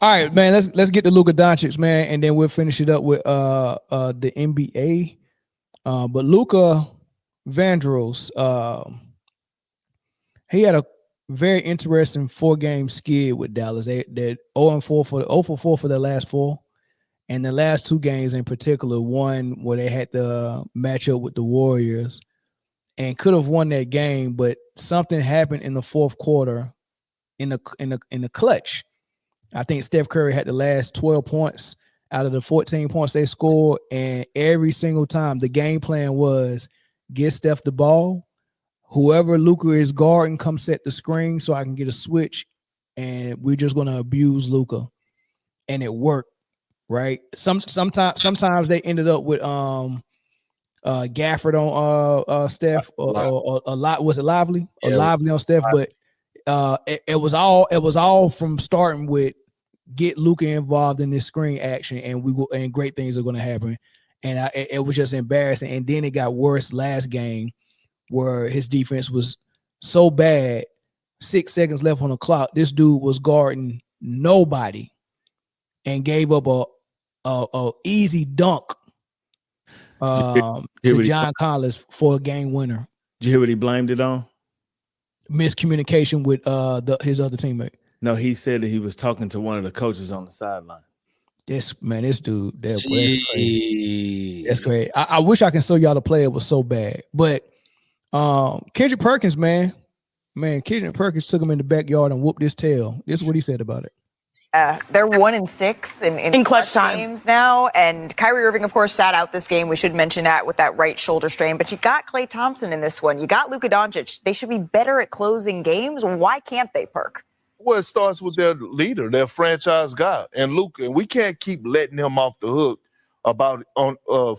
All right, man. Let's get to Luka Doncic, man, and then we'll finish it up with the NBA. But Luka Vandross, he had a very interesting 4-game skid with Dallas. They 0-4 for 0-4 for the last 4. And the last 2 games in particular, one where they had the matchup with the Warriors and could have won that game, but something happened in the fourth quarter in the clutch. I think Steph Curry had the last 12 points out of the 14 points they scored, and every single time the game plan was get Steph the ball, whoever Luka is guarding, come set the screen so I can get a switch, and we're just gonna abuse Luka, and it worked. Right. Sometimes they ended up with Gafford on Steph or a lot. Was it Lively? Or Lively on Steph, but it was all from starting with get Luka involved in this screen action, and great things are going to happen. And it was just embarrassing. And then it got worse last game where his defense was so bad. 6 seconds left on the clock. This dude was guarding nobody and gave up a easy dunk to John Collins for a game winner. Did you hear what he blamed it on? Miscommunication with his other teammate. No, he said that he was talking to one of the coaches on the sideline. This dude, that's crazy. That's crazy. I wish I can show y'all the play. It was so bad. But Kendrick Perkins, man, Kendrick Perkins took him in the backyard and whooped his tail. This is what he said about it. They're 1-6 in clutch games now, and Kyrie Irving, of course, sat out this game. We should mention that with that right shoulder strain. But you got Klay Thompson in this one. You got Luka Doncic. They should be better at closing games. Why can't they, Perk? Well, it starts with their leader, their franchise guy, and Luka. And we can't keep letting him off the hook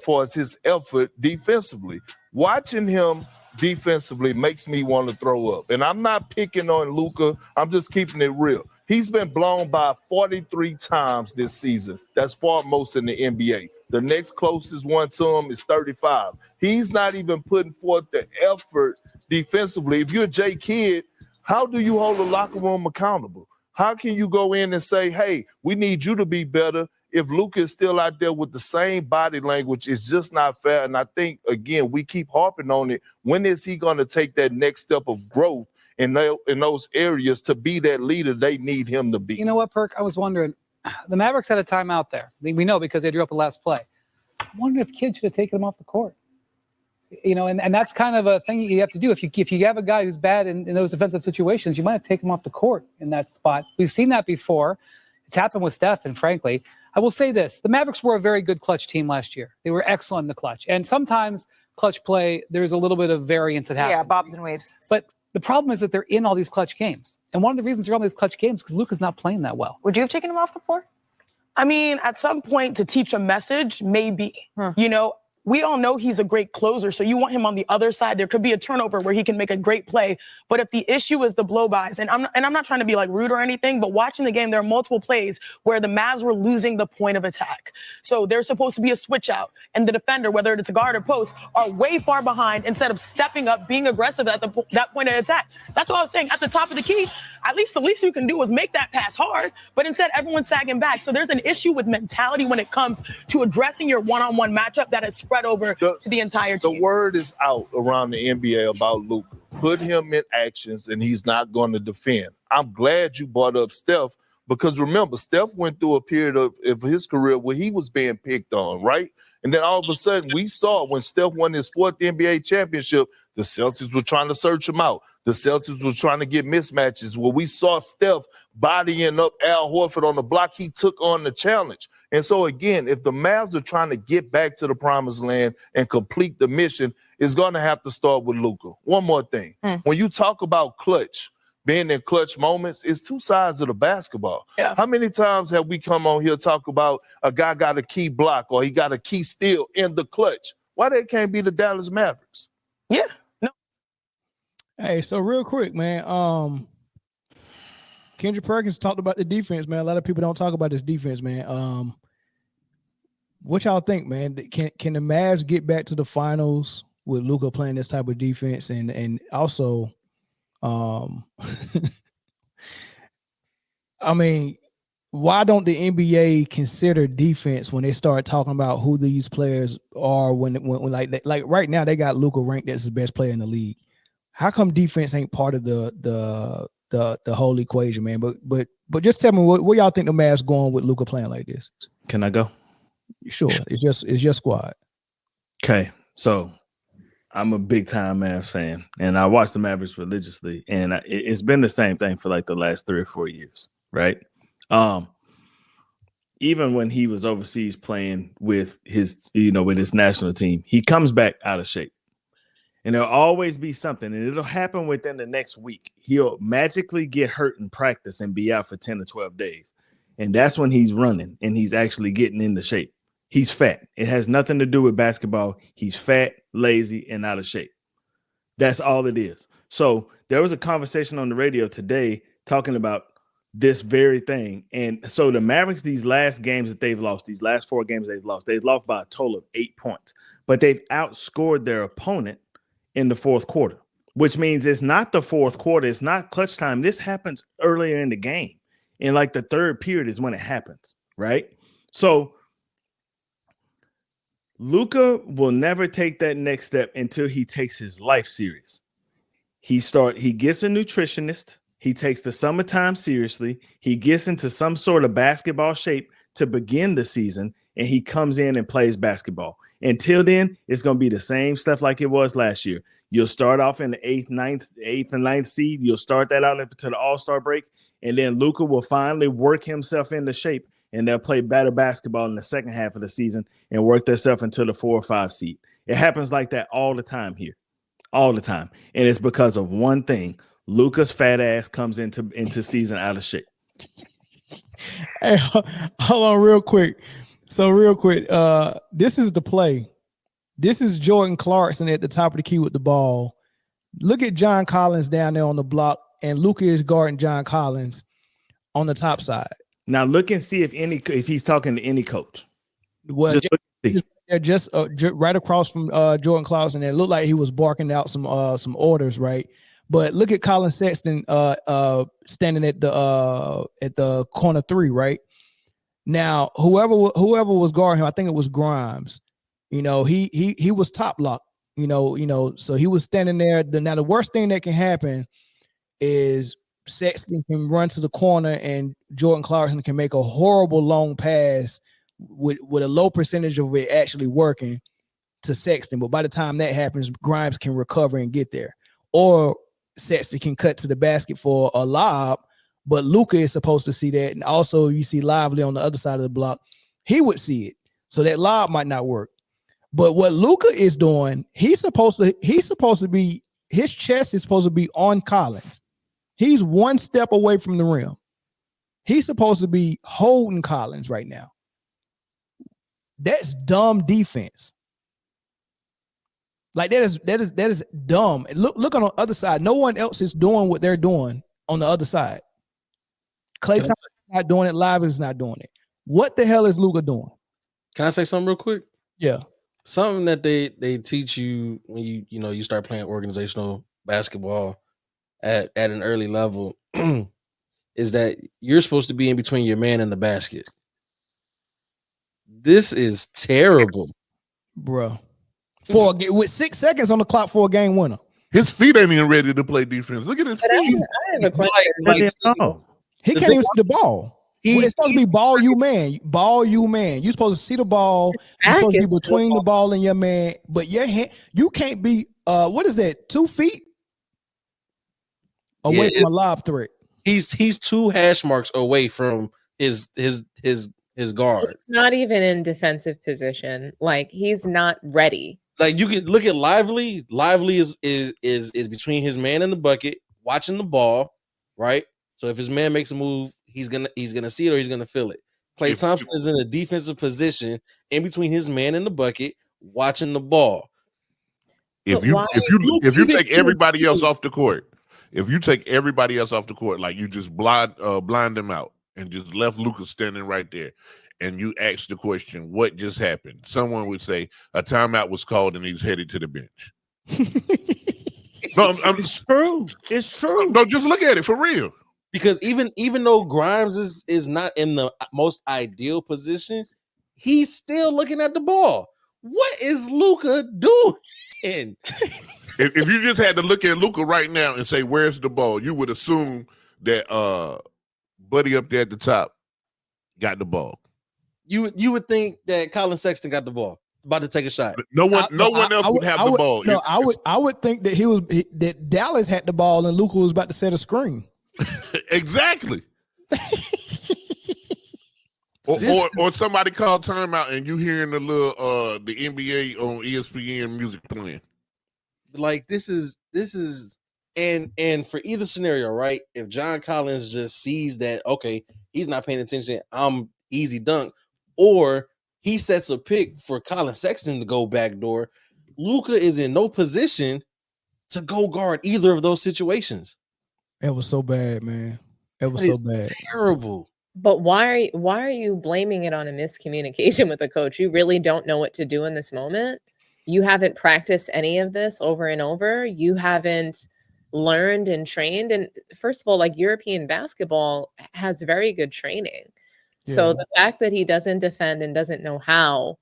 for his effort defensively. Watching him defensively makes me want to throw up. And I'm not picking on Luka. I'm just keeping it real. He's been blown by 43 times this season. That's far most in the NBA. The next closest one to him is 35. He's not even putting forth the effort defensively. If you're Jay Kidd, how do you hold the locker room accountable? How can you go in and say, hey, we need you to be better if Luka is still out there with the same body language? It's just not fair. And I think, again, we keep harping on it. When is he going to take that next step of growth in those areas to be that leader they need him to be? You know what, Perk? I was wondering, the Mavericks had a timeout there. We know because they drew up a last play. I wonder if Kidd should have taken him off the court. You know, and that's kind of a thing you have to do. If you have a guy who's bad in those defensive situations, you might have to take him off the court in that spot. We've seen that before. It's happened with Steph, and frankly, I will say this. The Mavericks were a very good clutch team last year. They were excellent in the clutch. And sometimes clutch play, there's a little bit of variance that happens. Yeah, bobs and waves. But the problem is that they're in all these clutch games. And one of the reasons they're on these clutch games is because Luka's not playing that well. Would you have taken him off the floor? I mean, at some point to teach a message, maybe. You know, we all know he's a great closer, so you want him on the other side. There could be a turnover where he can make a great play. But if the issue is the blow-bys, and I'm not trying to be like rude or anything, but watching the game, there are multiple plays where the Mavs were losing the point of attack. So there's supposed to be a switch out, and the defender, whether it's a guard or post, are way far behind instead of stepping up, being aggressive at that point of attack. That's what I was saying. At the top of the key, the least you can do is make that pass hard, but instead everyone's sagging back. So there's an issue with mentality when it comes to addressing your one-on-one matchup that is spread over to the entire team. The word is out around the NBA about Luka. Put him in actions, and he's not going to defend. I'm glad you brought up Steph, because remember, Steph went through a period of his career where he was being picked on, right? And then all of a sudden, we saw when Steph won his 4th NBA championship, the Celtics were trying to search him out. The Celtics were trying to get mismatches. Well, we saw Steph bodying up Al Horford on the block. He took on the challenge. And so, again, if the Mavs are trying to get back to the promised land and complete the mission, it's going to have to start with Luka. One more thing. When you talk about clutch, being in clutch moments, it's two sides of the basketball. Yeah. How many times have we come on here talk about a guy got a key block or he got a key steal in the clutch? Why that can't be the Dallas Mavericks? Yeah. No. Hey, so real quick, man. Kendrick Perkins talked about the defense, man. A lot of people don't talk about this defense, man. What y'all think, man? Can the Mavs get back to the finals with Luka playing this type of defense? And also, I mean, why don't the NBA consider defense when they start talking about who these players are? When like right now they got Luka ranked as the best player in the league. How come defense ain't part of the whole equation, man? But just tell me where y'all think the Mavs going with Luka playing like this? Can I go? Sure, it's your squad. Okay, so I'm a big time Mavs fan, and I watch the Mavericks religiously, and it's been the same thing for like the last 3 or 4 years, right? Even when he was overseas playing with his national team, he comes back out of shape. And there'll always be something, and it'll happen within the next week. He'll magically get hurt in practice and be out for 10 or 12 days. And that's when he's running and he's actually getting into shape. He's fat. It has nothing to do with basketball. He's fat, lazy, and out of shape. That's all it is. So there was a conversation on the radio today talking about this very thing. And so the Mavericks, these last games that they've lost, they've lost by a total of 8 points. But they've outscored their opponent in the fourth quarter, which means it's not the fourth quarter. It's not clutch time. This happens earlier in the game. In like the third period is when it happens, right? So Luka will never take that next step until he takes his life serious. He gets a nutritionist. He takes the summertime seriously. He gets into some sort of basketball shape to begin the season, and he comes in and plays basketball. Until then, it's going to be the same stuff like it was last year. You'll start off in the 8th and 9th seed. You'll start that out into the All-Star break, and then Luka will finally work himself into shape, and they'll play better basketball in the second half of the season and work themselves into the 4 or 5 seed. It happens like that all the time here, all the time. And it's because of one thing. Luka's fat ass comes into season out of shape. Hey, hold on real quick. This is the play. This is Jordan Clarkson at the top of the key with the ball. Look at John Collins down there on the block, and Luka is guarding John Collins on the top side. Now look and see if he's talking to any coach. Well, just right across from Jordan Clarkson, it looked like he was barking out some orders, right? But look at Colin Sexton standing at the corner 3, right? Now, whoever was guarding him, I think it was Grimes. You know, he was top lock. You know, so he was standing there. Now, the worst thing that can happen is Sexton can run to the corner and Jordan Clarkson can make a horrible long pass with a low percentage of it actually working to Sexton. But by the time that happens, Grimes can recover and get there. Or Sexton can cut to the basket for a lob, but Luka is supposed to see that. And also you see Lively on the other side of the block. He would see it. So that lob might not work. But what Luka is doing, he's supposed to be, his chest is supposed to be on Collins. He's one step away from the rim. He's supposed to be holding Collins right now. That's dumb defense. Like that is dumb. Look on the other side. No one else is doing what they're doing on the other side. Klay Thompson is not doing it. Lively is not doing it. What the hell is Luka doing? Can I say something real quick? Yeah. Something that they teach you when you start playing organizational basketball at an early level is that you're supposed to be in between your man and the basket. This is terrible, bro. With 6 seconds on the clock for a game winner. His feet ain't even ready to play defense. Look at his feet. I have a question. He can't even see the ball. It's supposed to be ball you man. You're supposed to see the ball. You're supposed to be between the ball and your man. But your hand, you can't be what is that? 2 feet away from a lob threat. He's 2 hash marks away from his guard. It's not even in defensive position. Like he's not ready. Like you can look at Lively. Lively is between his man and the bucket, watching the ball, right? So if his man makes a move, he's gonna see it or he's gonna feel it. Klay Thompson is in a defensive position in between his man and the bucket, watching the ball. If you take everybody else off the court, like you just blind them out and just left Luka standing right there, and you ask the question, what just happened? Someone would say a timeout was called and he's headed to the bench. No, It's true. It's true. No, just look at it for real. Because even though Grimes is not in the most ideal position, he's still looking at the ball. What is Luka doing? If you just had to look at Luka right now and say, where's the ball, you would assume that Buddy up there at the top got the ball. You would think that Colin Sexton got the ball. About to take a shot. No one else would have the ball. No, I would think that that Dallas had the ball and Luka was about to set a screen. Exactly. or somebody called timeout and you hearing the little the NBA on ESPN music playing. Like this is and for either scenario, right? If John Collins just sees that, okay, he's not paying attention, I'm easy dunk, or he sets a pick for Colin Sexton to go backdoor, Luka is in no position to go guard either of those situations. It was so bad, man. It was so bad. Terrible. But why are you blaming it on a miscommunication with the coach? You really don't know what to do in this moment. You haven't practiced any of this over and over. You haven't learned and trained. And first of all, like European basketball has very good training. Yeah. So the fact that he doesn't defend and doesn't know how,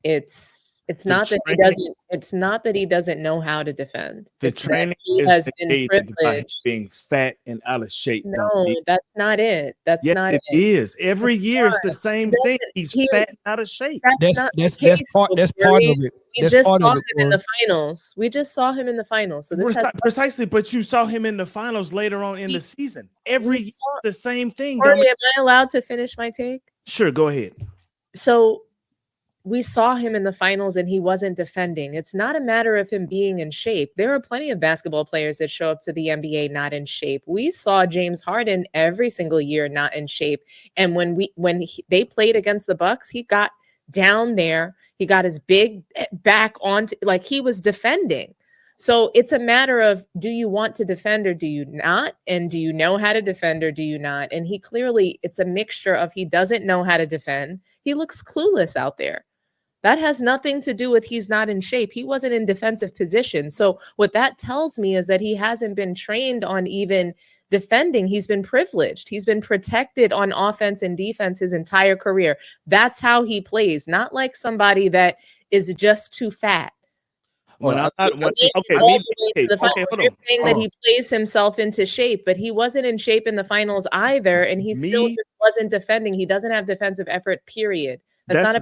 it's not that he doesn't know how to defend. The training has been privileged. Being fat and out of shape. No, that's not it. That's not it. It is. Every year it's the same thing. He's fat and out of shape. That's part of it. We just saw him in the finals. We just saw him in the finals. So this precisely, but you saw him in the finals later on in the season. Every year the same thing. Am I allowed to finish my take? Sure, go ahead. So we saw him in the finals and he wasn't defending. It's not a matter of him being in shape. There are plenty of basketball players that show up to the NBA not in shape. We saw James Harden every single year not in shape. And when they played against the Bucks, he got down there. He got his big back on, like he was defending. So it's a matter of, do you want to defend or do you not? And do you know how to defend or do you not? And he clearly, it's a mixture of he doesn't know how to defend. He looks clueless out there. That has nothing to do with he's not in shape. He wasn't in defensive position. So what that tells me is that he hasn't been trained on even defending. He's been privileged. He's been protected on offense and defense his entire career. That's how he plays, not like somebody that is just too fat. You're saying that he plays himself into shape, but he wasn't in shape in the finals either, and he still just wasn't defending. He doesn't have defensive effort, period. That's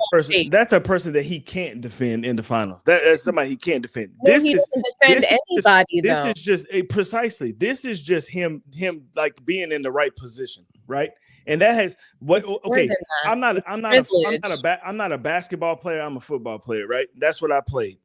a person that he can't defend in the finals. That's somebody he can't defend. This is just him like being in the right position, right? And that has what? Okay, I'm not a basketball player. I'm a football player, right? That's what I played.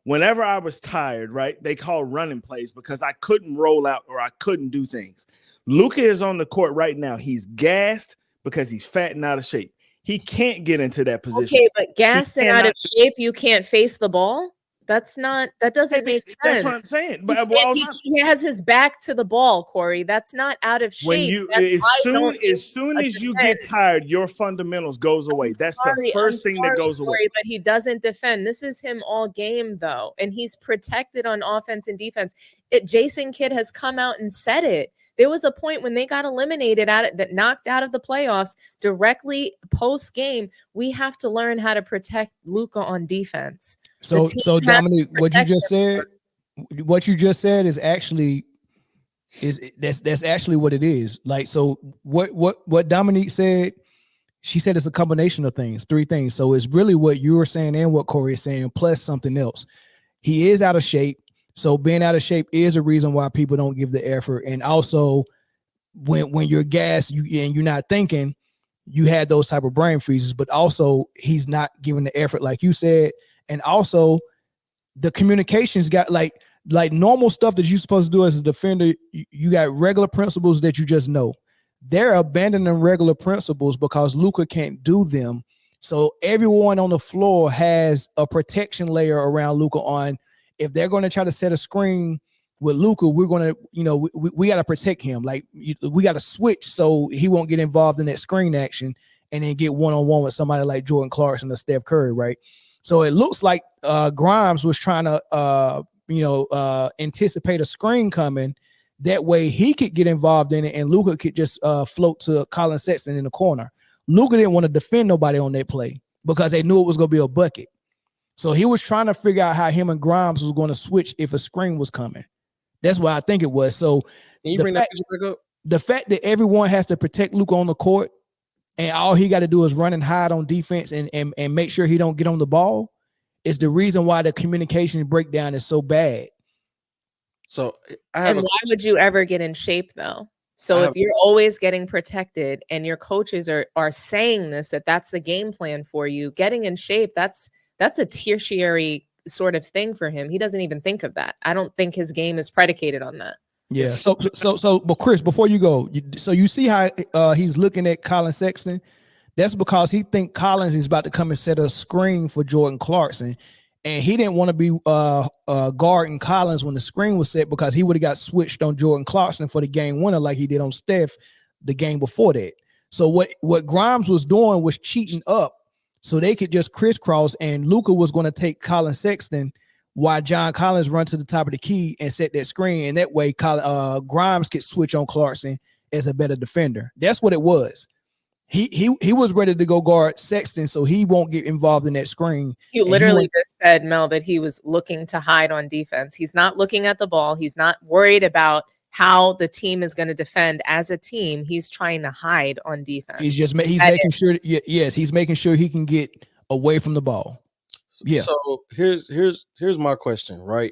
Whenever I was tired, right, they called running plays because I couldn't roll out or I couldn't do things. Luka is on the court right now. He's gassed because he's fat and out of shape. He can't get into that position. Okay, but gassed and out of shape, you can't face the ball? That doesn't make sense. That's what I'm saying. But he has his back to the ball, Corey. That's not out of shape. As soon as you get tired, your fundamentals goes away. That's the first thing that goes away. But he doesn't defend. This is him all game, though. And he's protected on offense and defense. Jason Kidd has come out and said it. There was a point when they got eliminated knocked out of the playoffs directly post game. We have to learn how to protect Luka on defense. So Dominique, what you just said is actually that's actually what it is. Like, so what Dominique said, she said it's a combination of things, 3 things. So it's really what you were saying and what Corey is saying, plus something else. He is out of shape. So being out of shape is a reason why people don't give the effort. And also when you're gassed and you're not thinking, you had those type of brain freezes, but also he's not giving the effort like you said. And also the communications got like normal stuff that you're supposed to do as a defender. You got regular principles that you just know. They're abandoning regular principles because Luka can't do them. So everyone on the floor has a protection layer around Luka on, if they're going to try to set a screen with Luka, we're going to, we got to protect him. Like we got to switch so he won't get involved in that screen action and then get one-on-one with somebody like Jordan Clarkson or Steph Curry, right? So it looks like Grimes was trying to, anticipate a screen coming That way he could get involved in it, and Luka could just float to Colin Sexton in the corner. Luka didn't want to defend nobody on that play because they knew it was going to be a bucket. So he was trying to figure out how him and Grimes was going to switch if a screen was coming. That's what I think it was. So Can you bring that picture back up? The fact that everyone has to protect Luka on the court, and all he got to do is run and hide on defense and make sure he don't get on the ball, is the reason why the communication breakdown is so bad. So why would you ever get in shape though? So if you're always getting protected and your coaches are saying that's the game plan for you, getting in shape, that's a tertiary sort of thing for him. He doesn't even think of that. I don't think his game is predicated on that. Yeah. But Chris, before you go, you see how he's looking at Colin Sexton. That's because he think Collins is about to come and set a screen for Jordan Clarkson, and he didn't want to be guarding Collins when the screen was set because he would have got switched on Jordan Clarkson for the game winner like he did on Steph the game before that. So what Grimes was doing was cheating up so they could just crisscross, and Luka was going to take Colin Sexton while John Collins run to the top of the key and set that screen, and that way Grimes could switch on Clarkson as a better defender. That's what it was. He was ready to go guard Sexton so he won't get involved in that screen. You literally just said, Mel, that he was looking to hide on defense. He's not looking at the ball. He's not worried about how the team is going to defend as a team. He's trying to hide on defense. He's making sure. Yes, he's making sure he can get away from the ball. Yeah. So here's my question, right?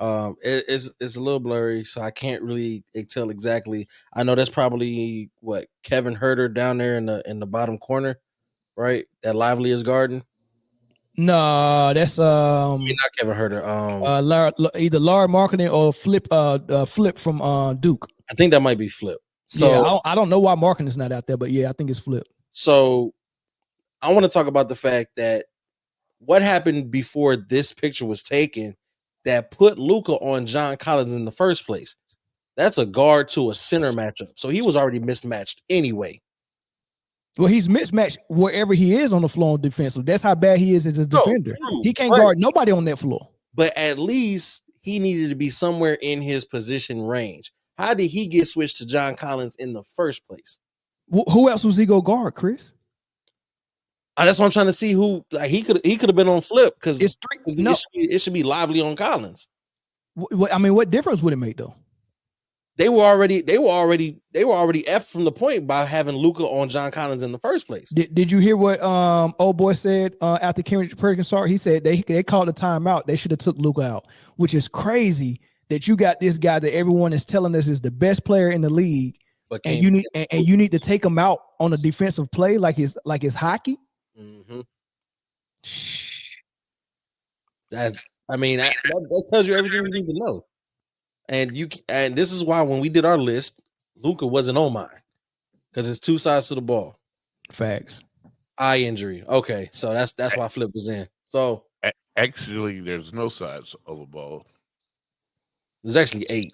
It's a little blurry, so I can't really tell exactly. I know that's probably what Kevin Herter down there in the bottom corner, right? That Liveliest Garden. No, that's not Kevin Herter. Either Laura Marketing or Flip from Duke. I think that might be Flip. So yeah, I don't know why Marketing is not out there, but yeah, I think it's Flip. So I want to talk about the fact that what happened before this picture was taken that put Luka on John Collins in the first place. That's a guard to a center matchup. So he was already mismatched anyway. Well, he's mismatched wherever he is on the floor on defensive. That's how bad he is as a defender. He can't guard nobody on that floor. But at least he needed to be somewhere in his position range. How did he get switched to John Collins in the first place? Who else was he go guard, Chris? That's what I'm trying to see. Who like he could have been on Flip because it should be Lively on Collins. I mean, what difference would it make though? They were already F from the point by having Luka on John Collins in the first place. Did you hear what old boy said after Kendrick Perkins started? He said they called a timeout. They should have took Luka out, which is crazy that you got this guy that everyone is telling us is the best player in the league, and you need to take him out on a defensive play like it's hockey. Mm-hmm. That tells you everything you need to know. And this is why when we did our list, Luka wasn't on mine because it's two sides to the ball. Facts. Eye injury. Okay, so that's why Flip was in. So actually, there's no sides of the ball. There's actually 8.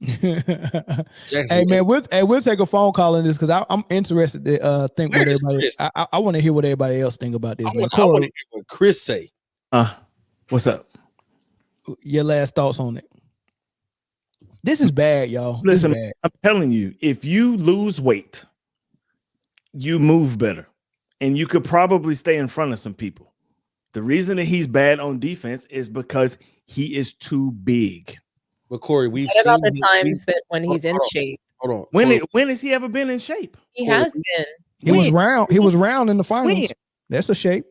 Hey man, we'll take a phone call on this because I'm interested to think what everybody. I want to hear what everybody else think about this. I want to hear what Chris say. What's up? Your last thoughts on it. This is bad, y'all. Listen, I'm telling you, if you lose weight, you move better, and you could probably stay in front of some people. The reason that he's bad on defense is because he is too big. But Corey, we've seen about the times that when he's in shape. Hold on. When has he ever been in shape? He has been. He was round. He was round in the finals. When? That's a shape.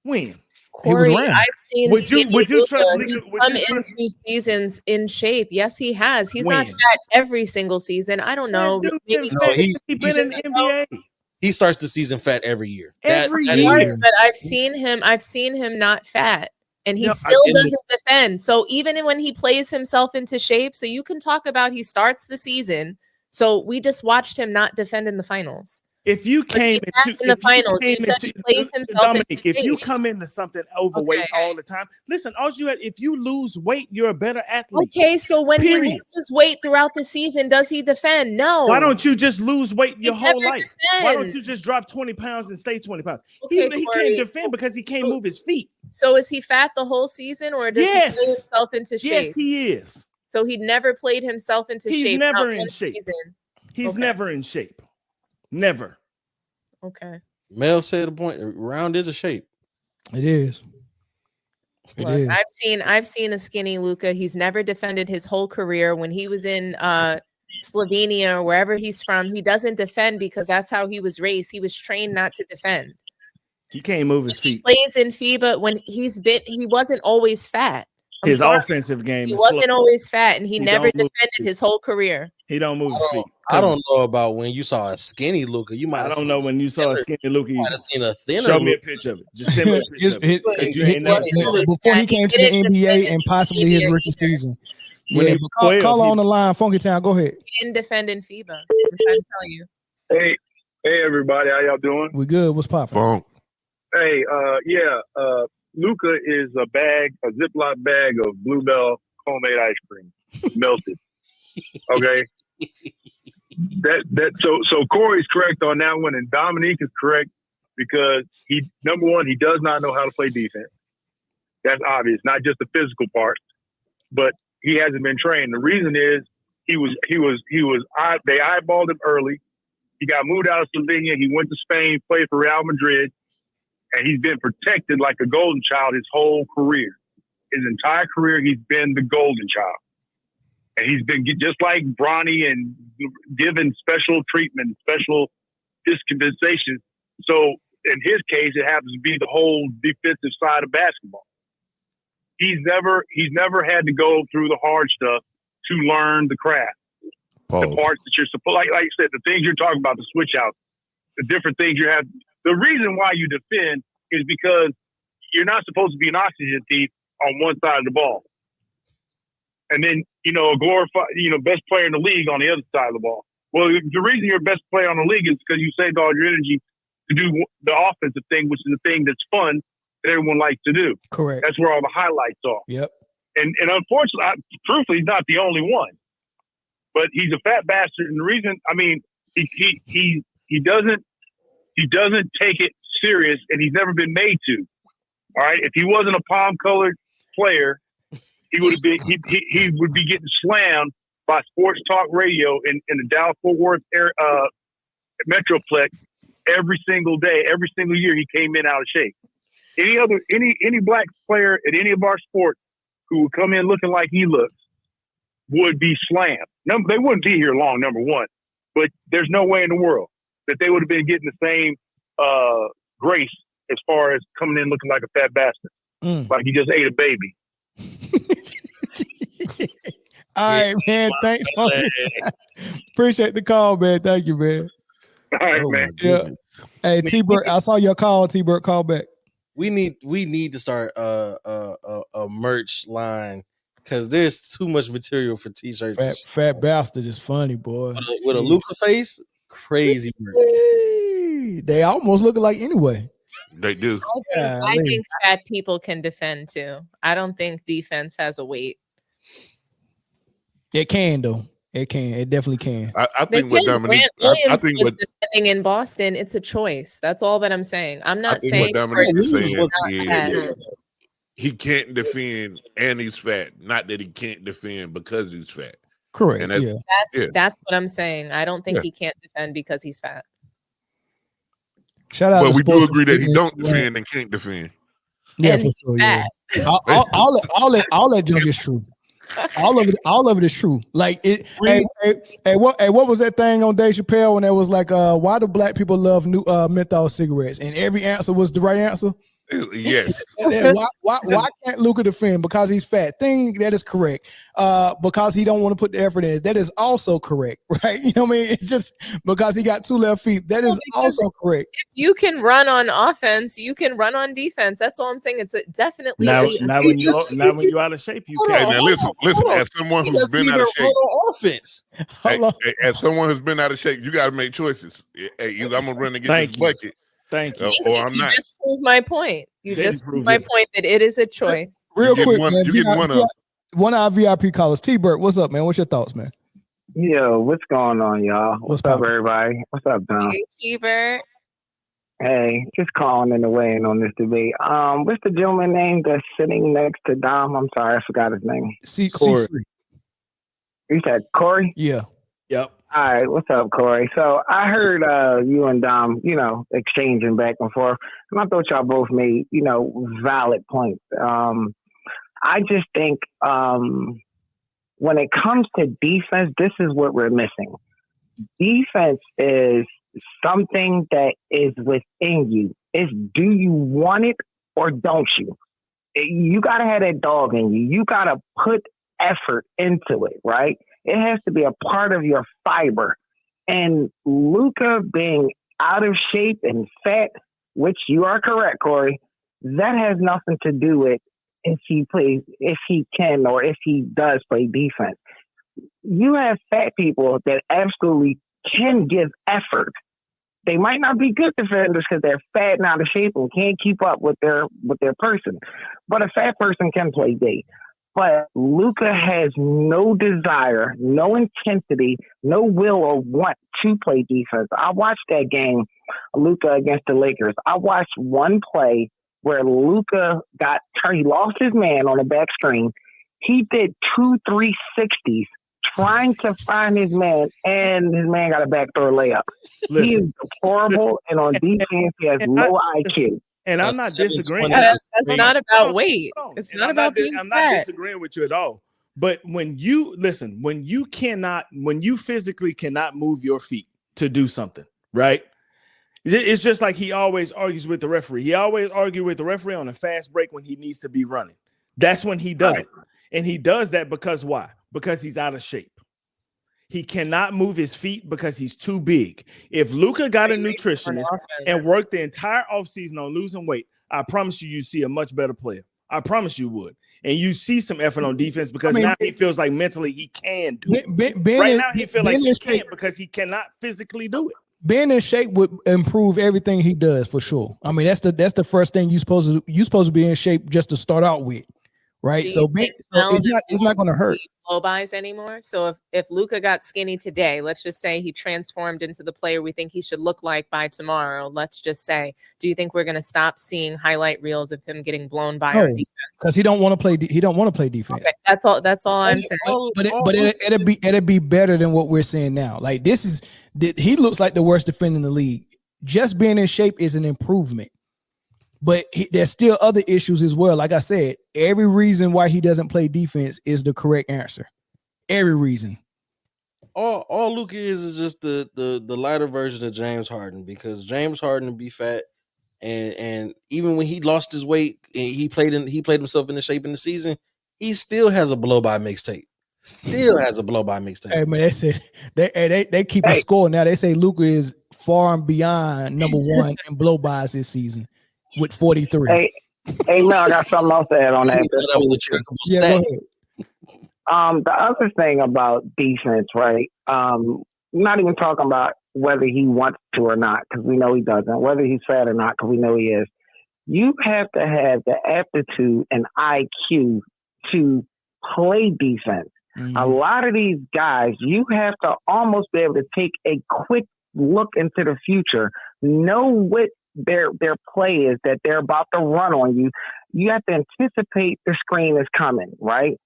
When? Corey, I've seen. Would you trust Luka? Come into seasons in shape. Yes, he has. He's not fat every single season. I don't know. He's been in the NBA. He starts the season fat every year. Every year. But I've seen him not fat. And he still doesn't defend. So even when he plays himself into shape, so you can talk about he starts the season. So we just watched him not defend in the finals. If you came in the finals, you said he plays himself Dominique, into if you shape. come into something overweight all the time, listen, if you lose weight, you're a better athlete. Okay, so when he loses weight throughout the season, does he defend? No. Why don't you just lose weight your whole life? Defend. Why don't you just drop 20 pounds and stay 20 pounds? Okay, he can't defend because he can't move his feet. So is he fat the whole season, or does he play himself into shape? Yes, he is. So he never played himself into He's shape. never not in one shape. season. He's Okay. never in shape. Never. Okay. Mel said the point. Round is a shape. It is. It Look, is. I've seen a skinny Luka. He's never defended his whole career. When he was in Slovenia or wherever he's from, he doesn't defend because that's how he was raised. He was trained not to defend. He can't move his feet. He plays in FIBA when he wasn't always fat. His offensive game He is wasn't slow. always fat, and he never don't move defended his whole career. He don't move his feet. I don't know about when you saw a skinny Luka. You might. I have don't seen know when you saw a skinny Luka. You might have seen a thinner. Show me a Luka. picture of it. Just send me a picture of it. 'Cause you ain't never He seen was it. Before he fat. came to the didn't NBA defend and in possibly his FIBA rookie either. season. When Yeah, he but was 12, call he- on the line, Funky Town. Go ahead. He didn't defend in FIBA. I'm trying to tell you. Hey, everybody, how y'all doing? We good. What's popping? Funk. Hey, Luka is a Ziploc bag of Bluebell homemade ice cream, melted. Okay. So Corey's correct on that one, and Dominique is correct because number one, he does not know how to play defense. That's obvious, not just the physical part, but he hasn't been trained. The reason is they eyeballed him early. He got moved out of Slovenia. He went to Spain, played for Real Madrid, and he's been protected like a golden child his whole career. His entire career, he's been the golden child. And he's been just like Bronny and given special treatment, special dispensation. So in his case, it happens to be the whole defensive side of basketball. He's never had to go through the hard stuff to learn the craft. Pause. The parts that you're supposed, like you said, the things you're talking about, the switch out, the different things you have. The reason why you defend is because you're not supposed to be an oxygen thief on one side of the ball. And then, a glorified, best player in the league on the other side of the ball. Well, the reason you're best player on the league is because you saved all your energy to do the offensive thing, which is the thing that's fun that everyone likes to do. Correct. That's where all the highlights are. Yep. And unfortunately, truthfully, he's not the only one. But he's a fat bastard, and the reason, he doesn't take it serious, and he's never been made to. All right, if he wasn't a palm-colored player, he would be getting slammed by sports talk radio in the Dallas-Fort Worth Metroplex every single day, every single year. He came in out of shape. Any black player at any of our sports who would come in looking like he looks would be slammed. They wouldn't be here long, number one, but there's no way in the world that they would have been getting the same grace as far as coming in looking like a fat bastard, like he just ate a baby. All right, man. Thanks. Appreciate the call, man. Thank you, man. All right, man. Yeah. Hey, T-Bird, I saw your call. T-Bird, call back. We need to start a merch line because there's too much material for t-shirts. Fat bastard is funny, boy. With a Luka face, crazy merch. They almost look alike anyway. They do. I think fat people can defend too. I don't think defense has a weight. It can though. It can. It definitely can. I think what Dominique. Grant I Williams think was what defending in Boston. It's a choice. That's all that I'm saying. I'm not what saying Dominique is saying fat. is he can't defend and he's fat. Not that he can't defend because he's fat. Correct. And That's what I'm saying. I don't think he can't defend because he's fat. Shout out. But we do Sports agree that he Illustrated. don't defend and can't defend. Yeah, And for he's sure. fat. Yeah. All that junk is true. All of it is true. Like it. What was that thing on Dave Chappelle when it was like, why do black people love new menthol cigarettes? And every answer was the right answer. Yes. Why can't Luka defend? Because he's fat. Thing that is correct. Because he don't want to put the effort in. That is also correct, right? You know what I mean? It's just because he got two left feet. That is also correct. If you can run on offense, you can run on defense. That's all I'm saying. It's definitely Now when you out of shape, you Hey, can't. now listen. As someone who's been out of shape, offense. as someone who's been out of shape, you got to make choices. Hey, either I'm gonna run and get this bucket. Thank you. Or I'm not. You just proved my point. You They just proved proved my it. point that it is a choice. Real quick, one, man. you get one of One of our VIP callers. T-Bird, what's up, man? What's your thoughts, man? Yo, what's going on, y'all? What's up, everybody? What's up, Dom? Hey, T-Bird. Hey, just calling in the way in on this debate. What's the gentleman name that's sitting next to Dom? I'm sorry, I forgot his name. C3. You said Corey? Yeah. Yep. All right, what's up, Corey? So I heard you and Dom, exchanging back and forth, and I thought y'all both made, valid points. I just think when it comes to defense, this is what we're missing. Defense is something that is within you. It's do you want it or don't you? You got to have that dog in you. You got to put effort into it, right? It has to be a part of your fiber. And Luka being out of shape and fat, which you are correct, Corey, that has nothing to do with if he can, or if he does play defense. You have fat people that absolutely can give effort. They might not be good defenders because they're fat and out of shape and can't keep up with their person. But a fat person can play D. But Luka has no desire, no intensity, no will or want to play defense. I watched that game, Luka against the Lakers. I watched one play where Luka got turned. He lost his man on the back screen. He did 2 360s trying to find his man, and his man got a backdoor layup. Listen. He is deplorable, and on defense, he has low IQ. And I'm not disagreeing. That's not about weight. It's And not about being I'm fat. not disagreeing with you at all. But when you physically cannot move your feet to do something, right? It's just like he always argues with the referee. He always argues with the referee on a fast break when he needs to be running. That's when he does it. And he does that because why? Because he's out of shape. He cannot move his feet because he's too big. If Luka got a nutritionist and worked the entire offseason on losing weight, I promise you see a much better player. I promise you would. And you see some effort on defense because now he feels like mentally he can do it. Right now he feels like he can't because he cannot physically do it. Being in shape would improve everything he does for sure. I mean, that's the first thing you're supposed to be in shape just to start out with. Right. So it's not going to hurt. Low buys anymore. So if Luka got skinny today, let's just say he transformed into the player we think he should look like by tomorrow. Let's just say, do you think we're going to stop seeing highlight reels of him getting blown by our defense? Because he don't want to play. He don't want to play defense. Okay, that's all I'm saying. But it'd be better than what we're seeing now. Like he looks like the worst defender in the league. Just being in shape is an improvement. But there's still other issues as well. Like I said, every reason why he doesn't play defense is the correct answer. Every reason. All Luka is just the lighter version of James Harden, because James Harden would be fat, and even when he lost his weight and he played himself into shape in the season, he still has a blow by mixtape. Hey man, they keep a score now. They say Luka is far and beyond number one in blow bys this season. With 43. Hey, no, I got something else to add on that. That was a trickable stat. The other thing about defense, right? Not even talking about whether he wants to or not, because we know he doesn't. Whether he's fat or not, because we know he is. You have to have the aptitude and IQ to play defense. Mm-hmm. A lot of these guys, you have to almost be able to take a quick look into the future, know what their play is that they're about to run on you. You have to anticipate the screen is coming, right?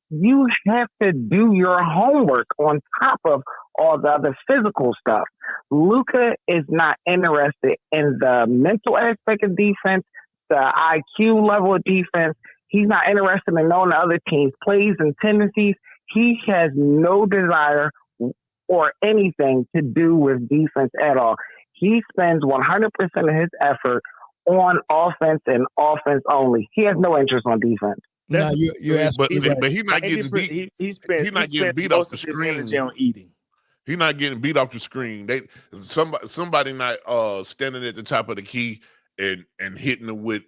You have to do your homework on top of all the other physical stuff. Luka is not interested in the mental aspect of defense, the IQ level of defense. He's not interested in knowing the other team's plays and tendencies. He has no desire or anything to do with defense at all. He spends 100% of his effort on offense and offense only. He has no interest on defense. But he's not getting beat. He's not getting beat off the screen. On eating. He's not getting beat off the screen. Somebody not standing at the top of the key and hitting them with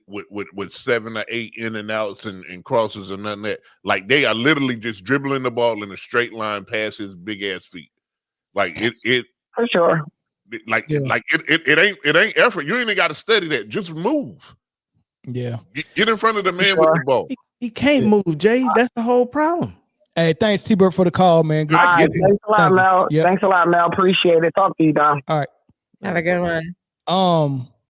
7 or 8 in and outs and crosses and nothing that. Like they are literally just dribbling the ball in a straight line past his big ass feet. Like it for sure. It ain't effort. You ain't even got to study that. Just move. Yeah. Get in front of the man with the ball. He can't move, Jay. That's the whole problem. Hey, thanks, T-Bird, for the call, man. Good. Right, thanks a lot, Mel. Yep. Thanks a lot, Mel. Appreciate it. Talk to you, Don. All right. Have a good one.